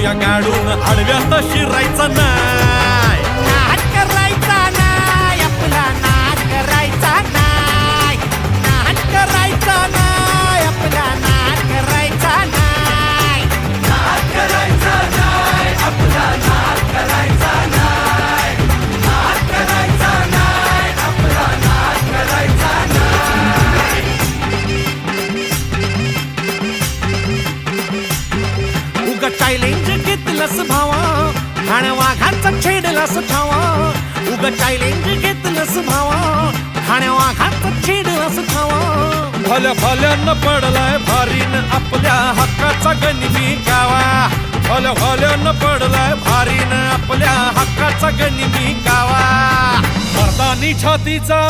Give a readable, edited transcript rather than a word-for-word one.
घेऊया गाडून आडव्यात शिरायचं नाही. नाद करायचा नाही आपला, नाद करायचा नाही, नाद करायचा नाही आपला, नाद करायचा नाही, नाद करायचा नाही आपला, नाद करायचा नाही, नाद करायचा नाही आपला, नाद करायचा नाही. उगा चॅलेंज घेतलंस भावा, ठाण्या वाघाचा छेडलास ठावा. उगा चॅलेंज घेतलंस भावा, ठाण्या वाघाचा छेडलास ठावा. भल्या भल्यानं पडलाय भारीन आपल्या हक्काचा गनिमी गावा. भल्या भल्यानं पडलाय भारीन आपल्या हक्काचा गनिमी गावा. मर्दानी छातीचा